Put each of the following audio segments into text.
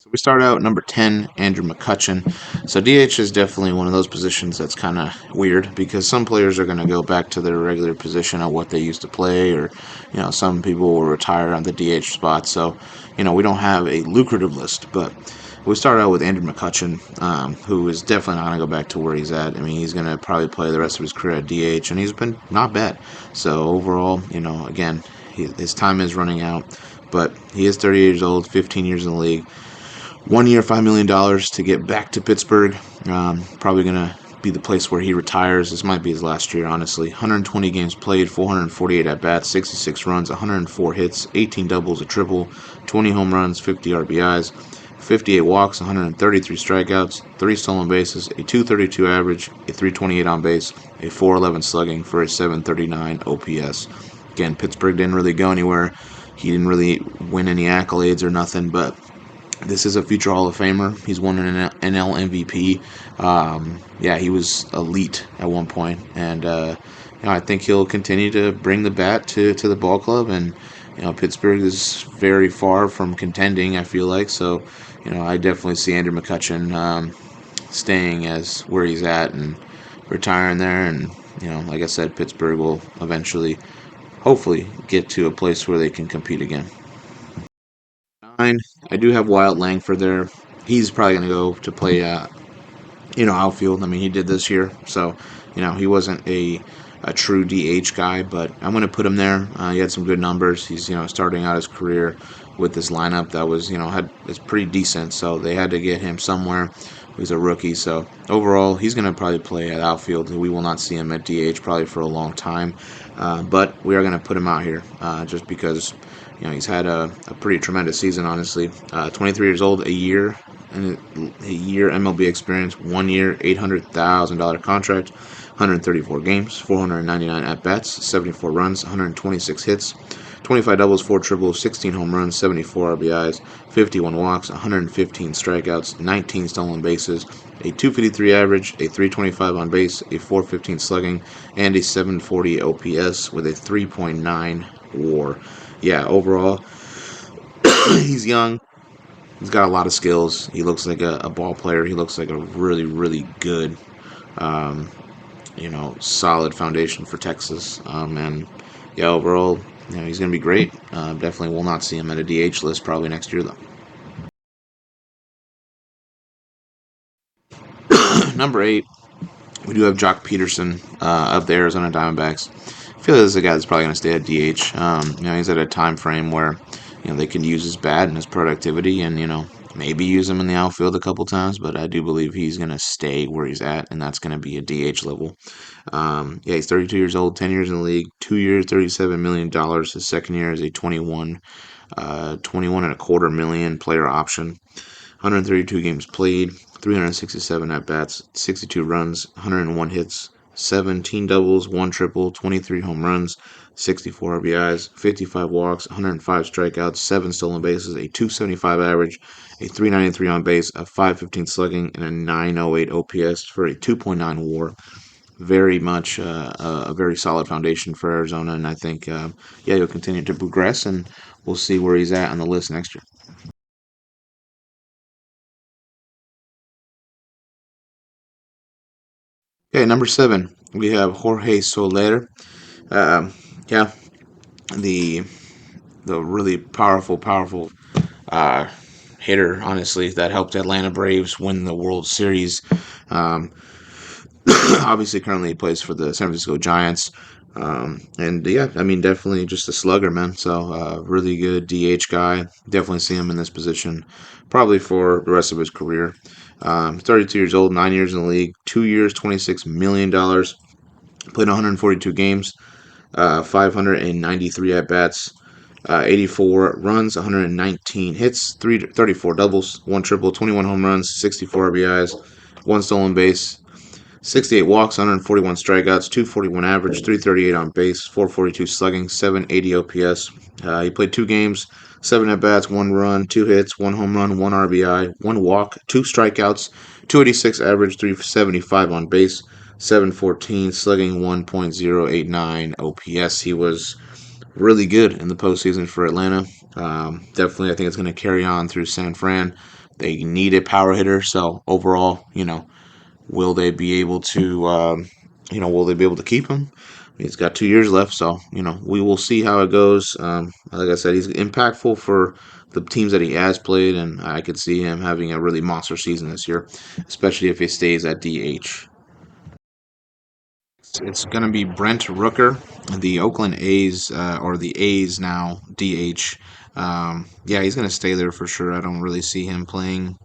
So we start out number 10, Andrew McCutcheon. So DH is definitely one of those positions that's kind of weird because some players are going to go back to their regular position of what they used to play, or some people will retire on the DH spot. So we don't have a lucrative list, but we start out with Andrew McCutcheon, who is definitely not going to go back to where he's at. I mean, he's going to probably play the rest of his career at DH, and he's been not bad. So overall, again, his time is running out, but he is 30 years old, 15 years in the league. 1 year, $5 million to get back to Pittsburgh. Probably going to be the place where he retires. This might be his last year, honestly. 120 games played, 448 at bats, 66 runs, 104 hits, 18 doubles, a triple, 20 home runs, 50 RBIs, 58 walks, 133 strikeouts, 3 stolen bases, a 232 average, a 328 on base, a 411 slugging for a 739 OPS. Again, Pittsburgh didn't really go anywhere. He didn't really win any accolades or nothing, but this is a future Hall of Famer. He's won an NL MVP. Yeah, he was elite at one point, and I think he'll continue to bring the bat to the ball club. And Pittsburgh is very far from contending, I feel like. So, I definitely see Andrew McCutcheon staying as where he's at and retiring there. And like I said, Pittsburgh will eventually, hopefully, get to a place where they can compete again. I do have Wyatt Langford there. He's probably going to go to play, outfield. I mean, he did this year, so he wasn't a true DH guy, but I'm going to put him there. He had some good numbers. He's starting out his career with this lineup that was it's pretty decent, so they had to get him somewhere. He's a rookie, so overall he's going to probably play at outfield. We will not see him at DH probably for a long time, but we are going to put him out here just because he's had a pretty tremendous season, honestly. 23 years old, and a year MLB experience, 1 year, $800,000 contract, 134 games, 499 at bats, 74 runs, 126 hits, 25 doubles, 4 triples, 16 home runs, 74 RBIs, 51 walks, 115 strikeouts, 19 stolen bases, a 253 average, a 325 on base, a 415 slugging, and a 740 OPS with a 3.9 WAR. Yeah, overall, he's young. He's got a lot of skills. He looks like a ball player. He looks like a really, really good, um, solid foundation for Texas. And yeah, overall, he's going to be great. Definitely will not see him at a DH list probably next year, though. Number 8, we do have Jock Peterson of the Arizona Diamondbacks. I feel like this is a guy that's probably going to stay at DH. He's at a time frame where they can use his bat and his productivity, and maybe use him in the outfield a couple times. But I do believe he's going to stay where he's at, and that's going to be a DH level. Yeah, he's 32 years old, 10 years in the league, 2 years, $37 million. His second year is a 21 and a quarter million player option. 132 games played, 367 at bats, 62 runs, 101 hits, 17 doubles, 1 triple, 23 home runs, 64 RBIs, 55 walks, 105 strikeouts, 7 stolen bases, a 275 average, a 393 on base, a 515 slugging, and a 908 OPS for a 2.9 WAR. Very much a very solid foundation for Arizona, and I think yeah, he'll continue to progress, and we'll see where he's at on the list next year. Okay, number 7, we have Jorge Soler. Um, yeah, the really powerful uh, hitter, honestly, that helped Atlanta Braves win the World Series. Um, Obviously, currently he plays for the San Francisco Giants. And yeah, I mean, definitely just a slugger, man. So, really good DH guy. Definitely see him in this position probably for the rest of his career. 32 years old, 9 years in the league, 2 years, $26 million. Played 142 games, 593 at bats, 84 runs, 119 hits, 34 doubles, 1 triple, 21 home runs, 64 RBIs, 1 stolen base, 68 walks, 141 strikeouts, 241 average, 338 on base, 442 slugging, 780 OPS. He played 2 games, 7 at bats, 1 run, 2 hits, 1 home run, 1 RBI, 1 walk, 2 strikeouts, 286 average, 375 on base, 714 slugging, 1.089 OPS. He was really good in the postseason for Atlanta. Definitely, I think it's going to carry on through San Fran. They need a power hitter. So overall, will they be able to, will they be able to keep him? He's got 2 years left, so we will see how it goes. Like I said, he's impactful for the teams that he has played, and I could see him having a really monster season this year, especially if he stays at DH. It's going to be Brent Rooker, the Oakland A's, or the A's now, DH. Yeah, he's going to stay there for sure. I don't really see him playing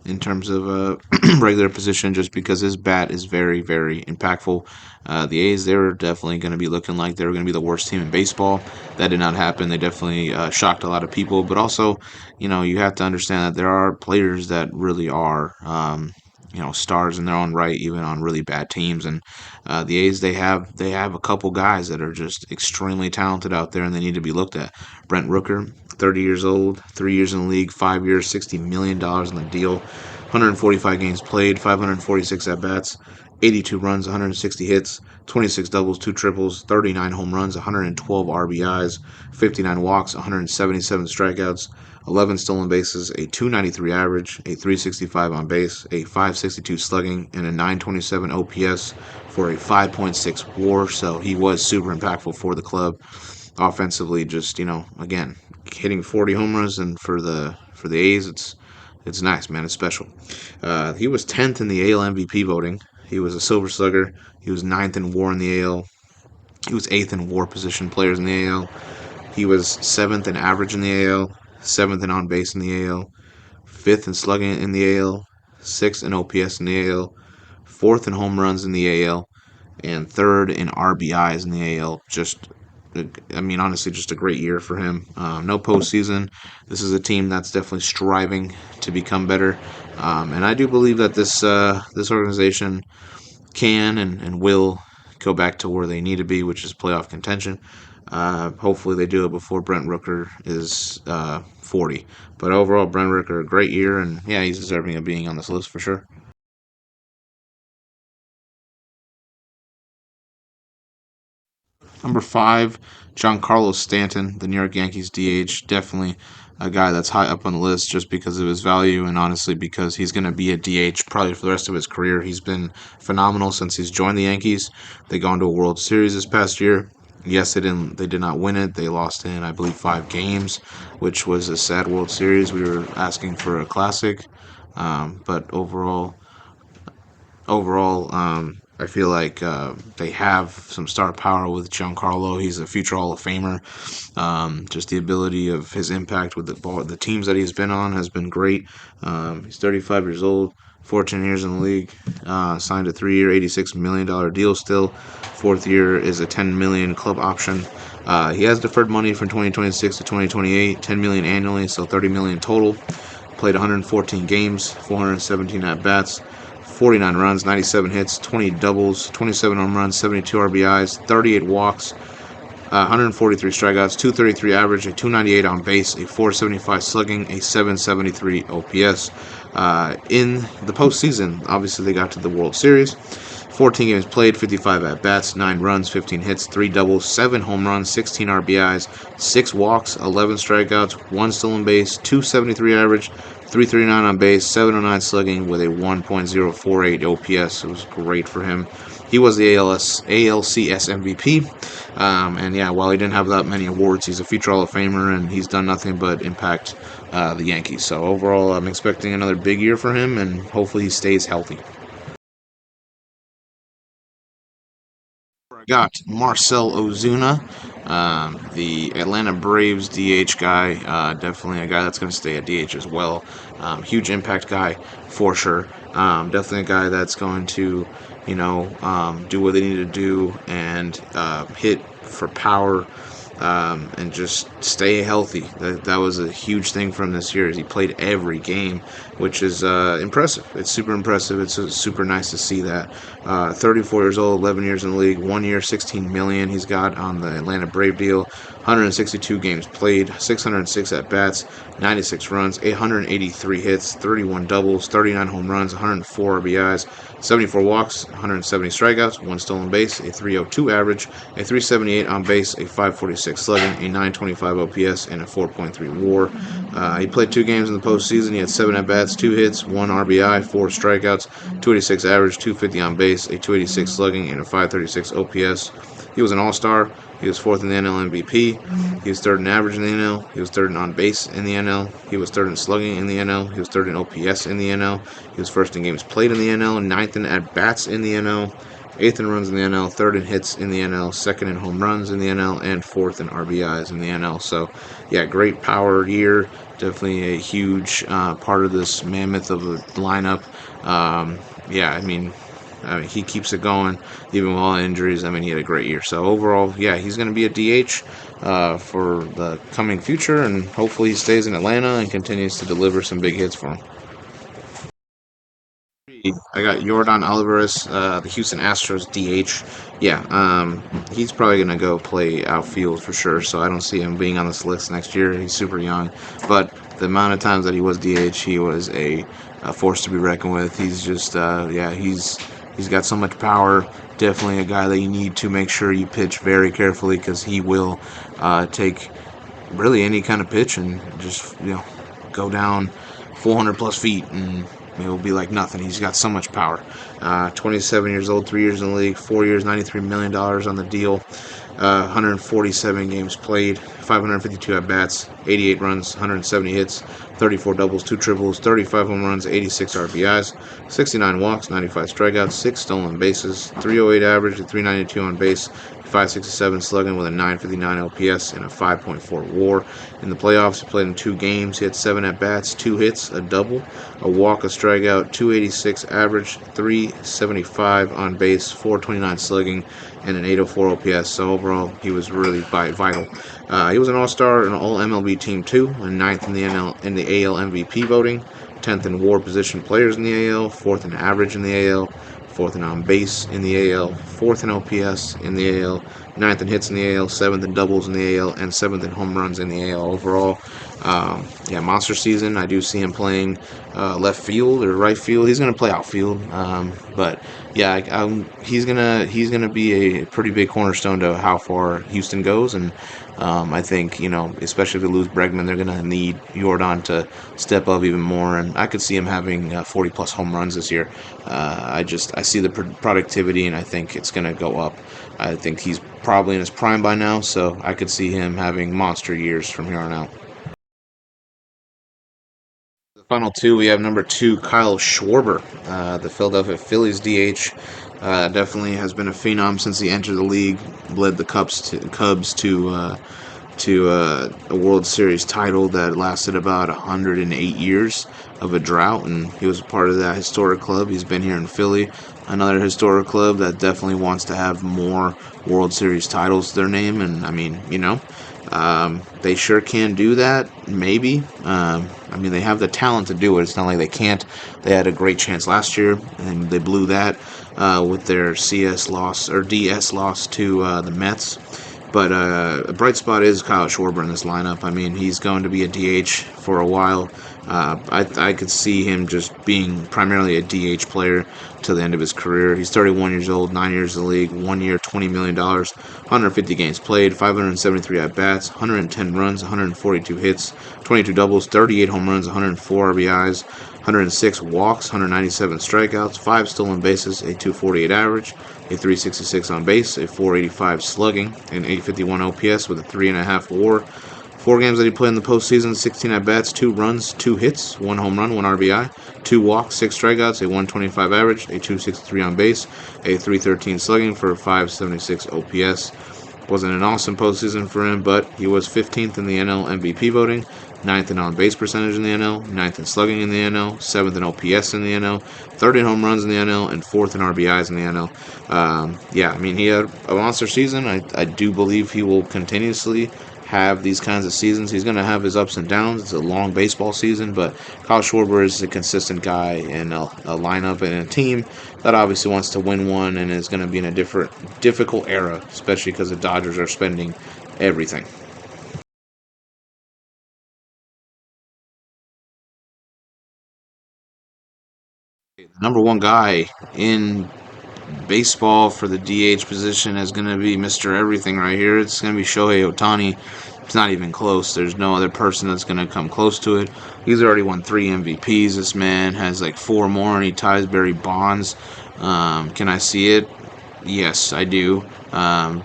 in terms of a regular position just because his bat is very, very impactful. The A's, they were definitely going to be looking like they were going to be the worst team in baseball. That did not happen. They definitely shocked a lot of people. But also, you have to understand that there are players that really are. Stars in their own right, even on really bad teams. And the A's, they have a couple guys that are just extremely talented out there, and they need to be looked at. Brent Rooker, 30 years old, 3 years in the league, 5 years, $60 million in the deal, 145 games played, 546 at bats, 82 runs, 160 hits, 26 doubles, two triples, 39 home runs, 112 RBIs, 59 walks, 177 strikeouts, 11 stolen bases, a 293 average, a 365 on base, a 562 slugging, and a 927 OPS for a 5.6 WAR. So he was super impactful for the club offensively. Just again, hitting 40 home runs, and for the A's, it's nice, man. It's special. He was 10th in the AL MVP voting. He was a Silver Slugger. He was ninth in WAR in the AL. He was eighth in WAR position players in the AL. He was seventh in average in the AL, seventh in on base in the AL, fifth in slugging in the AL, sixth in OPS in the AL, fourth in home runs in the AL, and third in RBIs in the AL. Honestly, just a great year for him. No postseason. This is a team that's definitely striving to become better, and I do believe that this organization can and will go back to where they need to be, which is playoff contention. Hopefully, they do it before Brent Rooker is 40. But overall, Brent Rooker, a great year, and yeah, he's deserving of being on this list for sure. Number five, Giancarlo Stanton, the New York Yankees DH. Definitely a guy that's high up on the list just because of his value and honestly because he's going to be a DH probably for the rest of his career. He's been phenomenal since he's joined the Yankees. They gone to a World Series this past year. Yes, they did not win it. They lost in, I believe, 5 games, which was a sad World Series. We were asking for a classic, but overall, I feel like they have some star power with Giancarlo. He's a future Hall of Famer. Just the ability of his impact with the ball, the teams that he's been on has been great. He's 35 years old, 14 years in the league. Signed a 3-year, $86 million deal. Still, fourth year is a 10 million club option. He has deferred money from 2026 to 2028, 10 million annually, so 30 million total. Played 114 games, 417 at bats, 49 runs, 97 hits, 20 doubles, 27 home runs, 72 RBIs, 38 walks, 143 strikeouts, 233 average, a 298 on base, a 475 slugging, a 773 OPS. In the postseason, obviously they got to the World Series. 14 games played, 55 at bats, 9 runs, 15 hits, 3 doubles, 7 home runs, 16 RBIs, 6 walks, 11 strikeouts, 1 stolen base, 273 average, 339 on base, 709 slugging with a 1.048 OPS. It was great for him. He was the ALCS MVP. And yeah, while he didn't have that many awards, he's a future Hall of Famer, and he's done nothing but impact the Yankees. So overall, I'm expecting another big year for him, and hopefully he stays healthy. I got Marcel Ozuna, the Atlanta Braves DH guy. Definitely a guy that's going to stay at DH as well. Huge impact guy for sure. Definitely a guy that's going to, do what they need to do and hit for power. And just stay healthy. That was a huge thing from this year. Is he played every game, which is impressive. It's super impressive. It's super nice to see that. 34 years old, 11 years in the league, 1 year, 16 million. He's got on the Atlanta Brave deal. 162 games played, 606 at bats, 96 runs, 883 hits, 31 doubles, 39 home runs, 104 RBIs, 74 walks, 170 strikeouts, 1 stolen base, a 302 average, a 378 on base, a 546 slugging, a 925 OPS, and a 4.3 WAR. He played 2 games in the postseason. He had 7 at bats, 2 hits, 1 RBI, 4 strikeouts, 286 average, 250 on base, a 286 slugging, and a 536 OPS. He was an All-Star. He was fourth in the NL MVP. He was third in average in the NL. He was third in on base in the NL. He was third in slugging in the NL. He was third in OPS in the NL. He was first in games played in the NL, ninth in at bats in the NL, eighth in runs in the NL, third in hits in the NL, second in home runs in the NL, and fourth in RBIs in the NL. So, yeah, great power year. Definitely a huge part of this mammoth of a lineup. Yeah, he keeps it going even with all the injuries. He had a great year. So overall, yeah, he's going to be a DH for the coming future, and hopefully he stays in Atlanta and continues to deliver some big hits for him. I got Jordan Alvarez, the Houston Astros DH. Yeah, he's probably gonna go play outfield for sure. So I don't see him being on this list next year. He's super young, but the amount of times that he was DH, he was a force to be reckoned with. He's just, yeah, he's got so much power. Definitely a guy that you need to make sure you pitch very carefully because he will take really any kind of pitch and just go down 400 plus feet and it will be like nothing. He's got so much power. 27 years old, 3 years in the league, 4 years, $93 million on the deal. 147 games played, 552 at bats, 88 runs, 170 hits, 34 doubles, 2 triples, 35 home runs, 86 RBIs, 69 walks, 95 strikeouts, 6 stolen bases, 308 average, 392 on base, 567 slugging with a 959 OPS and a 5.4 WAR. In the playoffs, he played in 2 games. He had 7 at bats, 2 hits, a double, a walk, a strikeout, 286 average, 375 on base, 429 slugging, and an 804 OPS. So overall, he was really vital. He was an All-Star and All MLB team too, and ninth in the AL MVP voting, 10th in WAR position players in the AL, fourth in average in the AL, fourth in on base in the AL, fourth in OPS in the AL, ninth in hits in the AL, seventh in doubles in the AL, and seventh in home runs in the AL overall. Yeah, monster season. I do see him playing left field or right field. He's going to play outfield, but yeah, he's gonna be a pretty big cornerstone to how far Houston goes, and I think especially if they lose Bregman, they're gonna need Jordan to step up even more, and I could see him having 40 plus home runs this year. I see the productivity, and I think it's gonna go up. I think he's probably in his prime by now, so I could see him having monster years from here on out. The final two, we have number 2, Kyle Schwarber, the Philadelphia Phillies DH. Definitely has been a phenom since he entered the league. Led the Cubs to a World Series title that lasted about 108 years of a drought, and he was a part of that historic club. He's been here in Philly, another historic club that definitely wants to have more World Series titles to their name, and they sure can do that, maybe. They have the talent to do it. It's not like they can't. They had a great chance last year, and they blew that with their CS loss or DS loss to the Mets. But a bright spot is Kyle Schwarber in this lineup. He's going to be a DH for a while. I could see him just being primarily a DH player till the end of his career. He's 31 years old, 9 years in the league, 1 year, $20 million, 150 games played, 573 at-bats, 110 runs, 142 hits, 22 doubles, 38 home runs, 104 RBIs, 106 walks, 197 strikeouts, 5 stolen bases, a 248 average, a 366 on base, a 485 slugging, an 851 OPS with a 3.5 WAR. 4 games that he played in the postseason: 16 at bats, 2 runs, 2 hits, 1 home run, 1 RBI, 2 walks, 6 strikeouts, a 125 average, a 263 on base, a 313 slugging for a 576 OPS. Wasn't an awesome postseason for him, but he was 15th in the NL MVP voting, 9th in on-base percentage in the NL, 9th in slugging in the NL, 7th in OPS in the NL, 3rd in home runs in the NL, and 4th in RBIs in the NL. He had a monster season. I do believe he will continuously have these kinds of seasons. He's going to have his ups and downs. It's a long baseball season, but Kyle Schwarber is a consistent guy in a lineup and a team that obviously wants to win one and is going to be in a difficult era, especially because the Dodgers are spending everything. The number one guy in baseball for the DH position is going to be Mr. Everything right here. It's going to be Shohei Ohtani. It's not even close. There's no other person that's going to come close to it. He's already won 3 MVPs. This man has like 4 more, and he ties Barry Bonds. Can I see it? Yes, I do.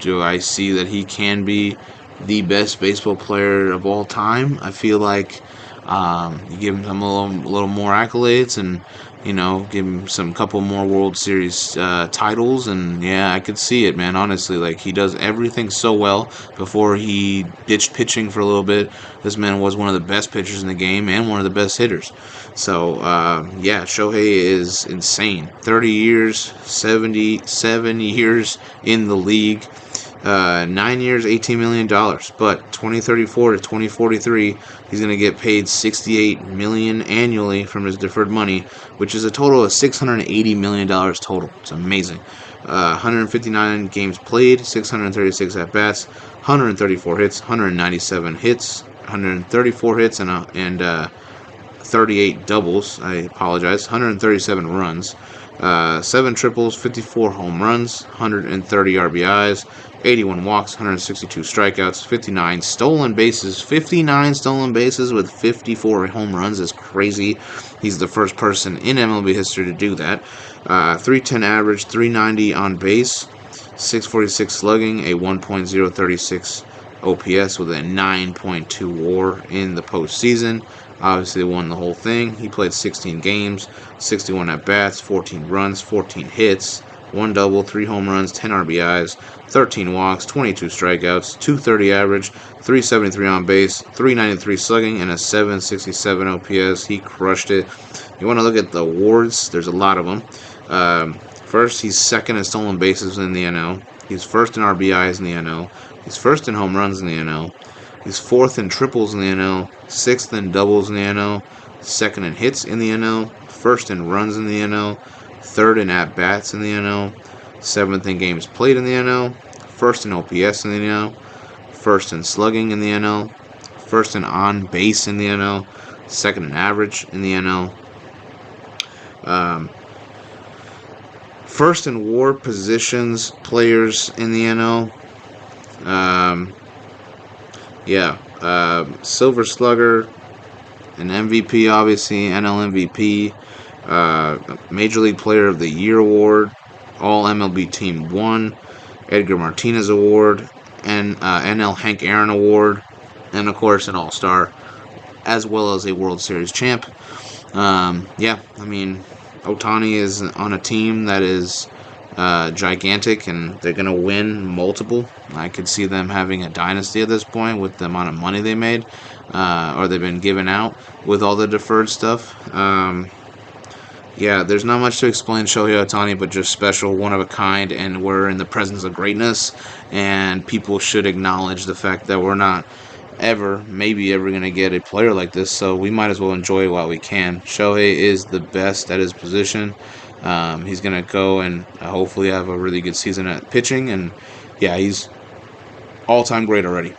Do I see that he can be the best baseball player of all time? I feel like you give him some little more accolades, and give him some couple more World Series titles, and yeah, I could see it, man. Honestly, like he does everything so well. Before he ditched pitching for a little bit, this man was one of the best pitchers in the game and one of the best hitters. So yeah, Shohei is insane. 30 years, 77 years in the league. 9 years, $18 million. But 2034 to 2043, he's going to get paid $68 million annually from his deferred money, which is a total of $680 million total. It's amazing. 159 games played, 636 at bats, 134 hits, 197 hits, 134 hits, and 38 doubles. I apologize. 137 runs. 7 triples, 54 home runs, 130 RBIs, 81 walks, 162 strikeouts, 59 stolen bases. 59 stolen bases with 54 home runs is crazy. He's the first person in MLB history to do that. 310 average, 390 on base, 646 slugging, a 1.036 OPS with a 9.2 WAR in the postseason. Obviously, they won the whole thing. He played 16 games, 61 at bats, 14 runs, 14 hits, 1 double, 3 home runs, 10 RBIs, 13 walks, 22 strikeouts, 230 average, 373 on base, 393 slugging, and a 767 OPS. He crushed it. You want to look at the awards? There's a lot of them. First, he's second in stolen bases in the NL. He's first in RBIs in the NL. He's first in home runs in the NL. He's fourth in triples in the NL, sixth in doubles in the NL, second in hits in the NL, first in runs in the NL, third in at-bats in the NL, seventh in games played in the NL, first in OPS in the NL, first in slugging in the NL, first in on-base in the NL, second in average in the NL, first in WAR positions players in the NL. Silver Slugger, an MVP, obviously, NL MVP, Major League Player of the Year award, All MLB Team 1, Edgar Martinez award, and NL Hank Aaron award, and of course an All-Star, as well as a World Series champ. Ohtani is on a team that is gigantic, and they're going to win multiple. I could see them having a dynasty at this point with the amount of money they made, or they've been given out with all the deferred stuff. There's not much to explain Shohei Ohtani, but just special, one of a kind, and we're in the presence of greatness, and people should acknowledge the fact that we're not maybe ever going to get a player like this, so we might as well enjoy it while we can. Shohei is the best at his position. He's going to go and hopefully have a really good season at pitching, and yeah, he's all-time great already.